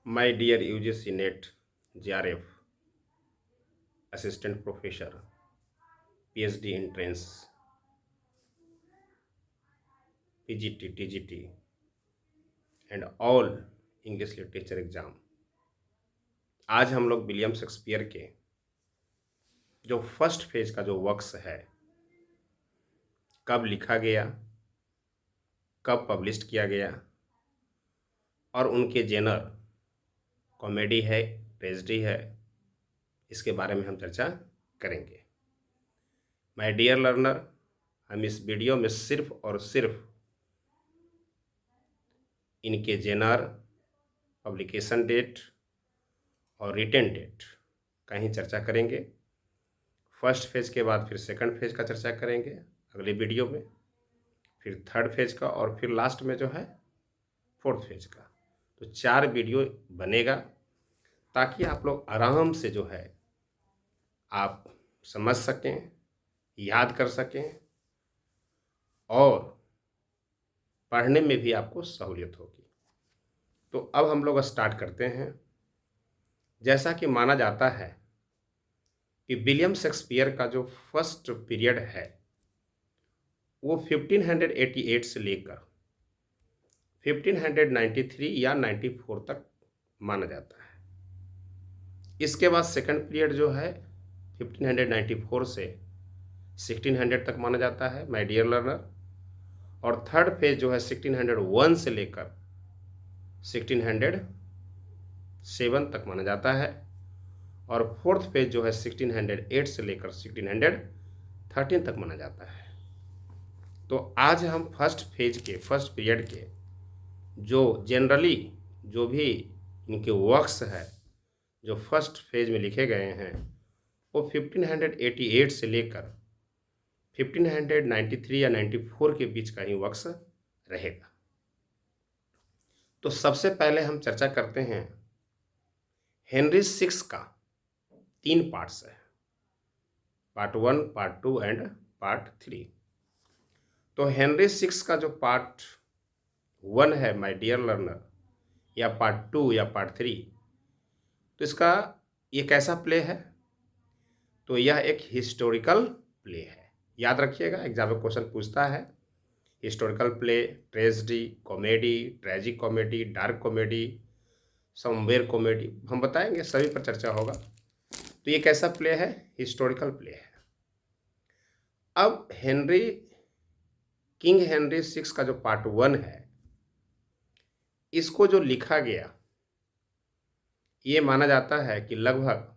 My dear UGC NET, JRF, Assistant Professor, PhD Entrance, PGT, TGT, and all English literature exam. आज हम लोग William Shakespeare के जो first phase का जो वर्क्स है, कब लिखा गया, कब पब्लिश किया गया और उनके जेनर कॉमेडी है, ट्रेजेडी है, इसके बारे में हम चर्चा करेंगे। माय डियर लर्नर, हम इस वीडियो में सिर्फ और सिर्फ इनके जेनर, पब्लिकेशन डेट और रिटन डेट का ही चर्चा करेंगे। फर्स्ट फेज के बाद फिर सेकंड फेज का चर्चा करेंगे अगले वीडियो में, फिर थर्ड फेज का और फिर लास्ट में जो है फोर्थ फेज का। तो 4 वीडियो बनेगा ताकि आप लोग आराम से जो है आप समझ सकें, याद कर सकें और पढ़ने में भी आपको सहूलियत होगी। तो अब हम लोग स्टार्ट करते हैं। जैसा कि माना जाता है कि विलियम शेक्सपियर का जो फर्स्ट पीरियड है वो 1588 से लेकर 1593 या 94 तक माना जाता है। इसके बाद सेकंड पीरियड जो है 1594 से 1600 तक माना जाता है, माय डियर लर्नर। और थर्ड फेज जो है 1601 से लेकर 1607 तक माना जाता है। और फोर्थ फेज जो है 1608 से लेकर 1613 तक माना जाता है। तो आज हम फर्स्ट फेज के फर्स्ट पीरियड के जो जनरली जो भी इनके वर्क्स है जो फर्स्ट फेज में लिखे गए हैं वो 1588 से लेकर 1593 या 94 के बीच का ही वर्क्स रहेगा। तो सबसे पहले हम चर्चा करते हैं हेनरी सिक्स का। 3 पार्ट्स है, पार्ट 1, पार्ट 2 एंड पार्ट 3। तो हेनरी सिक्स का जो पार्ट 1 है माय डियर लर्नर, या पार्ट 2 या पार्ट 3, तो इसका ये कैसा प्ले है? तो यह एक हिस्टोरिकल प्ले है। याद रखिएगा, एग्जाम में क्वेश्चन पूछता है historical play, tragedy, comedy, tragic comedy, dark comedy, somewhere comedy, हम बताएंगे, सभी पर चर्चा होगा। तो ये कैसा प्ले है? हिस्टोरिकल प्ले है। अब किंग हेनरी सिक्स का जो पार्ट 1 है इसको जो लिखा गया ये माना जाता है कि लगभग,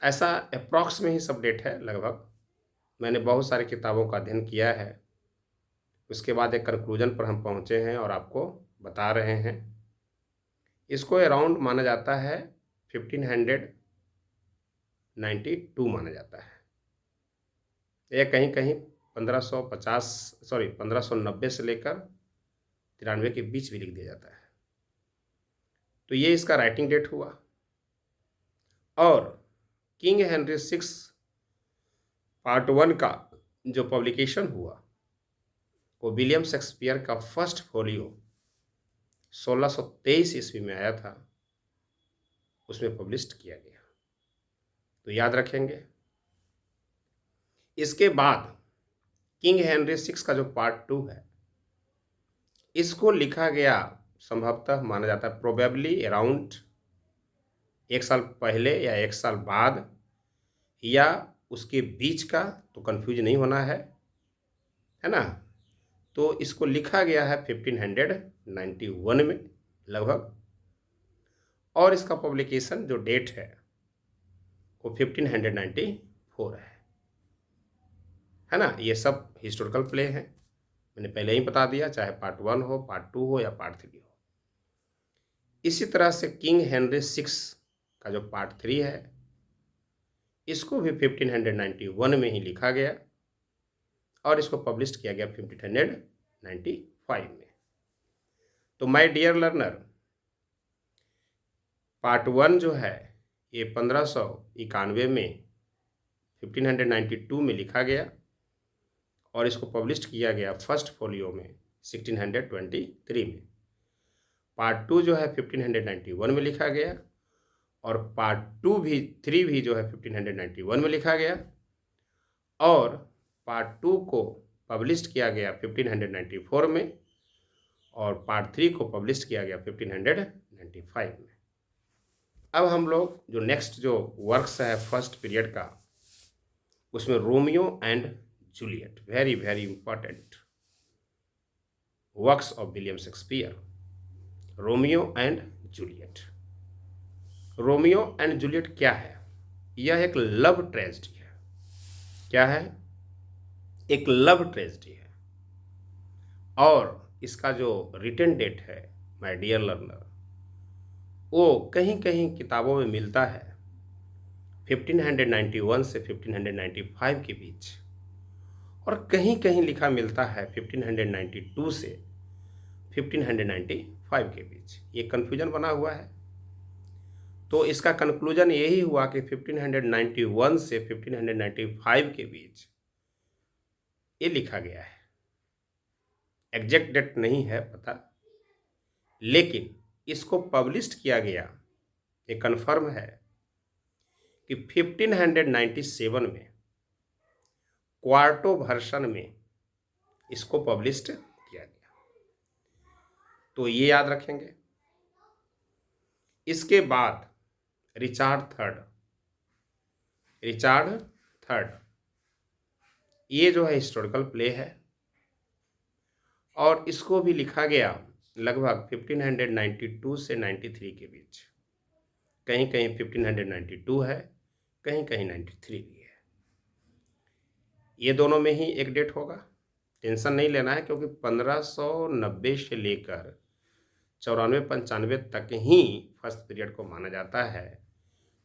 ऐसा अप्रॉक्स में ही सब डेट है लगभग, मैंने बहुत सारी किताबों का अध्ययन किया है, उसके बाद एक कंक्लूजन पर हम पहुंचे हैं और आपको बता रहे हैं। इसको अराउंड माना जाता है 1592 माना जाता है। यह कहीं कहीं 1590 से लेकर 93 के बीच भी लिख दिया जाता है। तो ये इसका राइटिंग डेट हुआ। और किंग हेनरी सिक्स पार्ट 1 का जो पब्लिकेशन हुआ वो विलियम शेक्सपियर का फर्स्ट फोलियो 1623 ईस्वी में आया था, उसमें पब्लिश किया गया। तो याद रखेंगे। इसके बाद किंग हेनरी सिक्स का जो पार्ट 2 है इसको लिखा गया संभवतः माना जाता है प्रोबेबली अराउंड 1 साल पहले या 1 साल बाद या उसके बीच का, तो कंफ्यूज नहीं होना है ना। तो इसको लिखा गया है 1591 में लगभग, और इसका पब्लिकेशन जो डेट है वो 1594 है ना। ये सब हिस्टोरिकल प्ले हैं, मैंने पहले ही बता दिया, चाहे पार्ट 1 हो, पार्ट 2 हो या पार्ट 3 हो। इसी तरह से किंग हेनरी सिक्स का जो पार्ट 3 है इसको भी 1591 में ही लिखा गया और इसको पब्लिश किया गया 1595 में। तो माय डियर लर्नर, पार्ट 1 जो है ये 1591 में 1592 में लिखा गया और इसको पब्लिश किया गया फर्स्ट फोलियो में 1623 में। पार्ट 2 जो है 1591 में लिखा गया, और पार्ट 3 भी जो है 1591 में लिखा गया, और पार्ट 2 को पब्लिश किया गया 1594 में, और पार्ट 3 को पब्लिश किया गया 1595 में। अब हम लोग जो नेक्स्ट जो वर्क्स है फर्स्ट पीरियड का, उसमें Romeo and Juliet, very very important works of William Shakespeare, Romeo and Juliet. Romeo and Juliet क्या है? यह एक लव ट्रेजेडी है। क्या है? एक लव ट्रेजेडी है, और इसका जो रिटन डेट है माय डियर लर्नर, वो कहीं कहीं किताबों में मिलता है 1591 से 1595 के बीच, और कहीं कहीं लिखा मिलता है 1592 से 1595 के बीच। ये कन्फ्यूजन बना हुआ है। तो इसका कंक्लूजन यही हुआ कि 1591 से 1595 के बीच ये लिखा गया है। एग्जैक्ट डेट नहीं है पता, लेकिन इसको पब्लिश किया गया, ये कन्फर्म है कि 1597 में क्वार्टो वर्जन में इसको पब्लिश किया गया। तो ये याद रखेंगे। इसके बाद रिचार्ड थर्ड, ये जो है हिस्टोरिकल प्ले है, और इसको भी लिखा गया लगभग 1592 से 93 के बीच। कहीं कहीं 1592 है, कहीं कहीं 93 भी है। ये दोनों में ही एक डेट होगा, टेंशन नहीं लेना है, क्योंकि 1590 से लेकर 94-95 तक ही फर्स्ट पीरियड को माना जाता है।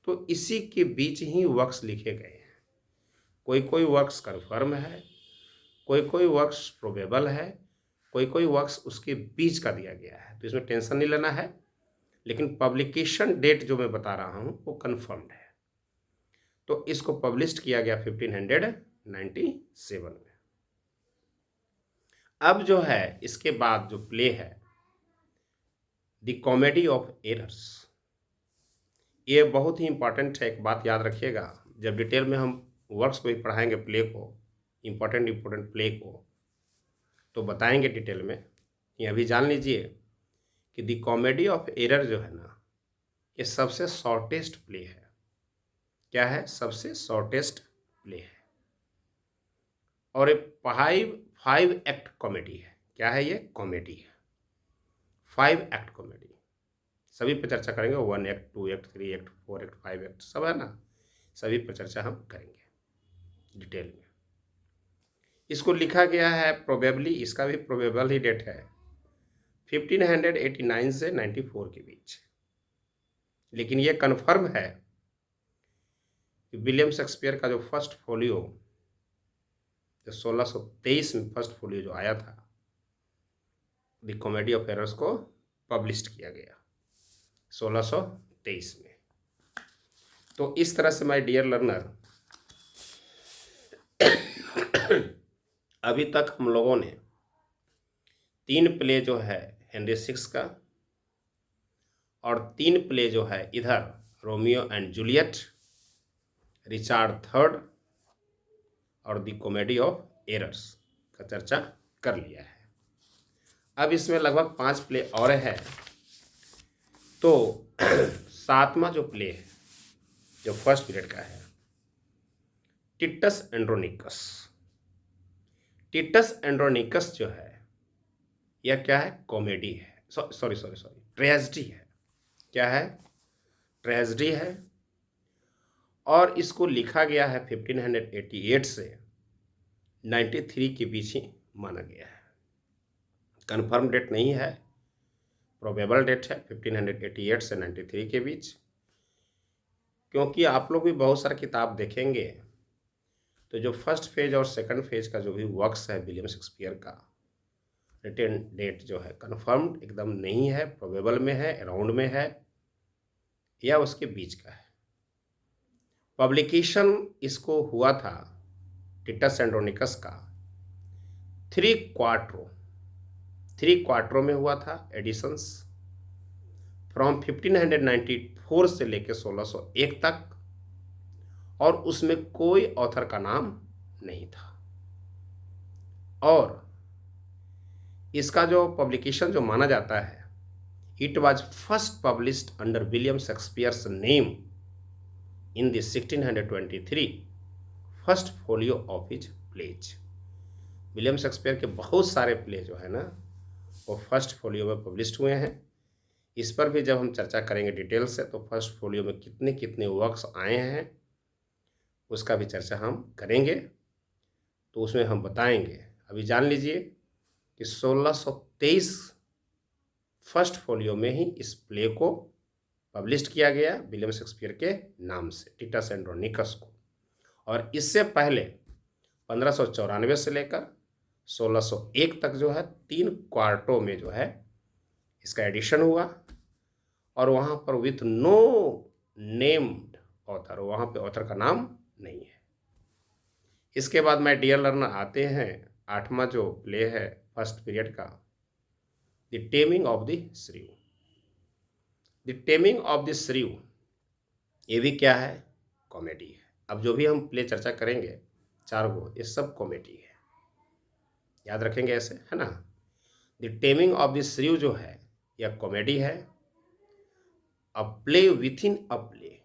तो इसी के बीच ही वर्क्स लिखे गए हैं। कोई कोई वर्क्स कन्फर्म है, कोई कोई वर्क्स प्रोबेबल है, कोई कोई वर्क्स उसके बीच का दिया गया है। तो इसमें टेंशन नहीं लेना है, लेकिन पब्लिकेशन डेट जो मैं बता रहा हूँ वो कन्फर्म्ड है। तो इसको पब्लिश किया गया 1597 में। अब जो है इसके बाद जो प्ले है द कॉमेडी ऑफ एरर्स, ये बहुत ही इंपॉर्टेंट है। एक बात याद रखिएगा, जब डिटेल में हम वर्क्स को ही पढ़ाएंगे, प्ले को, इंपॉर्टेंट प्ले को, तो बताएंगे डिटेल में। ये अभी जान लीजिए कि द कॉमेडी ऑफ एरर जो है ना, ये सबसे शॉर्टेस्ट प्ले है। क्या है? सबसे शॉर्टेस्ट प्ले है, और ये 5 एक्ट कॉमेडी है। क्या है? ये कॉमेडी है, 5 एक्ट कॉमेडी। सभी पर चर्चा करेंगे, 1 act, 2 act, 3 act, 4 act, 5 act, सब है ना, सभी पर चर्चा हम करेंगे डिटेल में। इसको लिखा गया है प्रोबेबली, इसका भी प्रोबेबल ही डेट है 1589 से 94 के बीच, लेकिन ये कन्फर्म है कि विलियम शेक्सपियर का जो फर्स्ट फोलियो, जो 1623 में फर्स्ट फोलियो जो आया था, द कॉमेडी ऑफ एरर्स को पब्लिश किया गया 1623 में। तो इस तरह से माय डियर लर्नर, अभी तक हम लोगों ने 3 प्ले जो है हेनरी सिक्स का, और 3 प्ले जो है इधर Romeo and Juliet, Richard third और द कॉमेडी ऑफ एरर्स का चर्चा कर लिया है। अब इसमें लगभग 5 प्ले और है। तो 7वां जो प्ले है जो फर्स्ट पीरियड का है, टिटस एंड्रोनिकस। टिटस एंड्रोनिकस जो है यह क्या है? कॉमेडी है, सॉरी ट्रेजेडी है। क्या है? ट्रेजेडी है, और इसको लिखा गया है 1588 से 93 के बीच ही माना गया है। कन्फर्म डेट नहीं है, प्रोबेबल डेट है 1588 से 93 के बीच। क्योंकि आप लोग भी बहुत सारा किताब देखेंगे, तो जो फर्स्ट फेज और सेकंड फेज का जो भी वर्क्स है विलियम शेक्सपियर का, रिटन डेट जो है कन्फर्म्ड एकदम नहीं है, प्रोबेबल में है, अराउंड में है, या उसके बीच का है। पब्लिकेशन इसको हुआ था टिटस एंड्रोनिकस का 3 क्वार्टरो में हुआ था एडिशंस, फ्रॉम 1594 से लेकर 1601 तक, और उसमें कोई ऑथर का नाम नहीं था। और इसका जो पब्लिकेशन जो माना जाता है, it was first published under William Shakespeare's name in the 1623 First Folio of his plays. William Shakespeare के बहुत सारे प्ले जो है ना, वो फर्स्ट फोलियो में पब्लिश्ड हुए हैं। इस पर भी जब हम चर्चा करेंगे डिटेल से, तो फर्स्ट फोलियो में कितने कितने वर्क्स आए हैं उसका भी चर्चा हम करेंगे, तो उसमें हम बताएंगे। अभी जान लीजिए कि 1623 फर्स्ट फोलियो में ही इस प्ले को पब्लिश्ड किया गया विलियम शेक्सपियर के नाम से, टिटस एंड्रोनिकस को। और इससे पहले 1594 से लेकर 1601 तक जो है 3 क्वार्टों में जो है इसका एडिशन हुआ, और वहाँ पर विथ नो नेम्ड ऑथर, वहाँ पे ऑथर का नाम नहीं है। इसके बाद माय डियर लर्नर आते हैं 8वां जो प्ले है फर्स्ट पीरियड का, the taming of the shrew. The taming of the shrew, ये भी क्या है? कॉमेडी है। अब जो भी हम प्ले चर्चा करेंगे 4 गो, ये सब कॉमेडी है, याद रखेंगे ऐसे, है ना। द टेमिंग ऑफ द श्रीव जो है यह कॉमेडी है, अ play with in a play,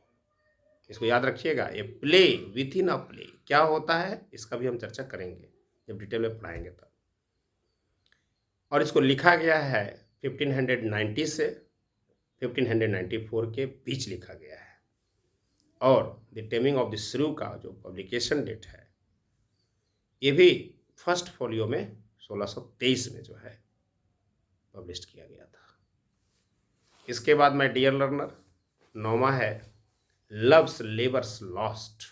इसको याद रखिएगा। ये play with in a play क्या होता है, इसका भी हम चर्चा करेंगे जब डिटेल में पढ़ाएंगे तब। और इसको लिखा गया है 1590 से 1594 के बीच लिखा गया है। और द टेमिंग ऑफ द श्रीव का जो पब्लिकेशन डेट है, ये भी फर्स्ट फोलियो में 1623 में जो है पब्लिश किया गया था। इसके बाद माय डियर लर्नर 9वां है loves labours lost.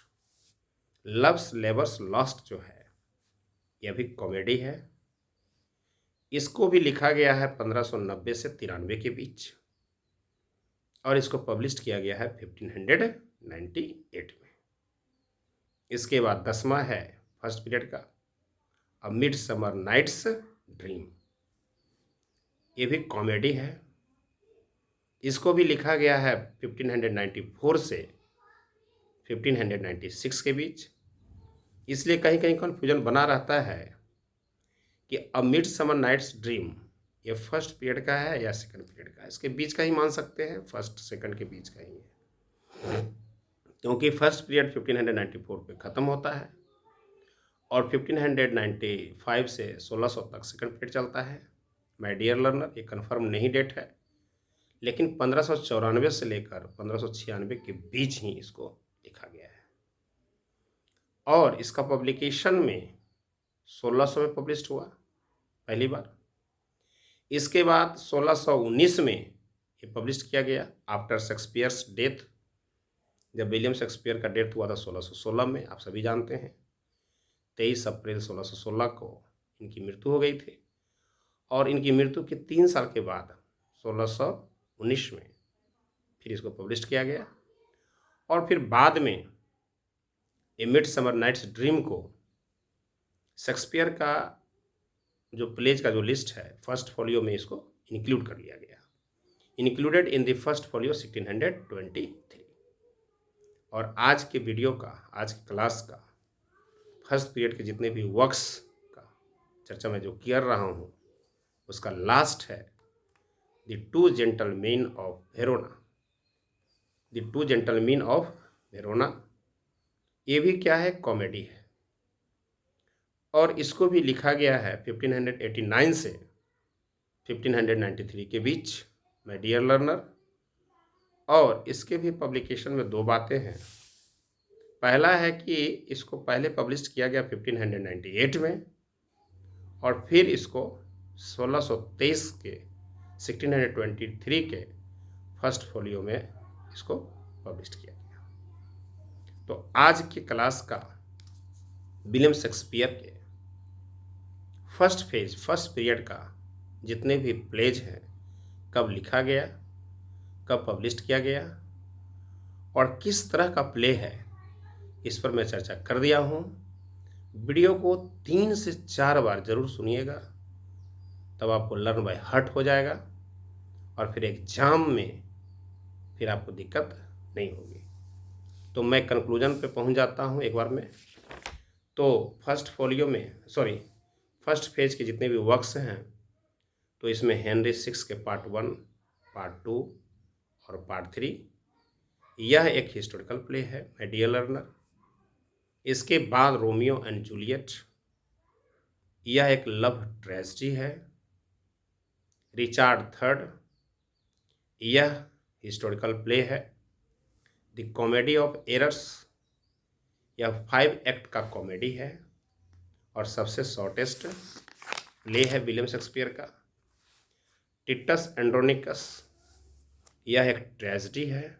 Loves labours lost जो है यह भी कॉमेडी है। इसको भी लिखा गया है 1590 से 93 के बीच, और इसको पब्लिश किया गया है 1598 में। इसके बाद 10वां है फर्स्ट पीरियड का अ मिडसमर नाइट्स ड्रीम, ये भी कॉमेडी है। इसको भी लिखा गया है 1594 से 1596 के बीच। इसलिए कहीं कहीं कन्फ्यूजन बना रहता है कि अ मिडसमर नाइट्स ड्रीम ये फर्स्ट पीरियड का है या सेकंड पीरियड का है। इसके बीच का ही मान सकते हैं, फर्स्ट सेकंड के बीच का ही है, क्योंकि फर्स्ट पीरियड 1594 पे ख़त्म होता है और 1595 से 1600 तक सेकंड पीरियड चलता है। माय डियर लर्नर, ये कन्फर्म नहीं डेट है, लेकिन 1594 से लेकर 1596 के बीच ही इसको लिखा गया है। और इसका पब्लिकेशन में 1600 में पब्लिश हुआ पहली बार। इसके बाद 1619 में ये पब्लिश किया गया आफ्टर शेक्सपियर्स डेथ। जब विलियम शेक्सपियर का डेथ हुआ था 1616 में, आप सभी जानते हैं 23 अप्रैल 1616 को इनकी मृत्यु हो गई थी। और इनकी मृत्यु के 3 साल के बाद 1619 में फिर इसको पब्लिश किया गया। और फिर बाद में ए मिडसमर नाइट्स ड्रीम को शेक्सपियर का जो प्लेज का जो लिस्ट है फर्स्ट फोलियो में इसको इंक्लूड कर लिया गया, included in the first folio 1623। और आज के वीडियो का, आज की क्लास का फर्स्ट पीरियड के जितने भी वर्क्स का चर्चा मैं जो कर रहा हूँ उसका लास्ट है the Two Gentlemen of Verona. The Two Gentlemen of Verona, ये भी क्या है? कॉमेडी है। और इसको भी लिखा गया है 1589 से 1593 के बीच, माय डियर लर्नर। और इसके भी पब्लिकेशन में 2 बातें हैं। पहला है कि इसको पहले पब्लिश किया गया 1598 में, और फिर इसको 1623 के 1623 के फर्स्ट फोलियो में इसको पब्लिश किया गया। तो आज की क्लास का विलियम शेक्सपियर के फर्स्ट फेज, फर्स्ट पीरियड का जितने भी प्लेज हैं, कब लिखा गया, कब पब्लिश किया गया और किस तरह का प्ले है, इस पर मैं चर्चा कर दिया हूँ। वीडियो को 3 से 4 बार जरूर सुनिएगा, तब आपको लर्न बाय हार्ट हो जाएगा और फिर एग्जाम में फिर आपको दिक्कत नहीं होगी। तो मैं कंक्लूजन पे पहुंच जाता हूं एक बार में। तो फर्स्ट फेज के जितने भी वर्क्स हैं, तो इसमें हेनरी सिक्स के पार्ट 1, पार्ट 2 और पार्ट 3, यह एक हिस्टोरिकल प्ले है माय डियर लर्नर। इसके बाद रोमियो एंड जूलियट, यह एक लव ट्रेजेडी है। रिचार्ड थर्ड, यह हिस्टोरिकल प्ले है। द कॉमेडी ऑफ एरर्स, यह 5 एक्ट का कॉमेडी है और सबसे शॉर्टेस्ट प्ले है विलियम शेक्सपियर का। टिटस एंड्रोनिकस, यह एक ट्रेजेडी है।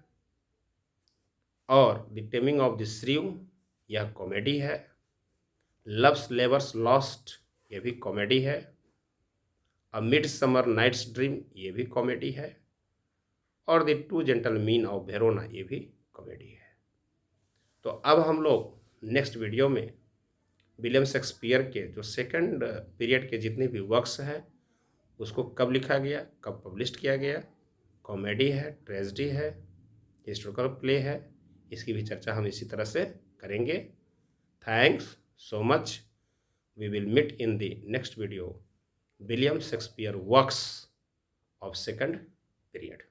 और द टेमिंग ऑफ द श्रीव, यह कॉमेडी है। लव्स लेवर्स लॉस्ट, यह भी कॉमेडी है। A Midsummer Night's Dream, ये भी कॉमेडी है। और The Two Gentlemen of Verona, ये भी कॉमेडी है। तो अब हम लोग नेक्स्ट वीडियो में विलियम शेक्सपियर के जो सेकंड पीरियड के जितने भी वर्क्स हैं, उसको कब लिखा गया, कब पब्लिश किया गया, कॉमेडी है, ट्रेजेडी है, हिस्टोरिकल प्ले है, इसकी भी चर्चा हम इसी तरह से करेंगे। Thanks so much. We will meet in the next video, William Shakespeare works of second period.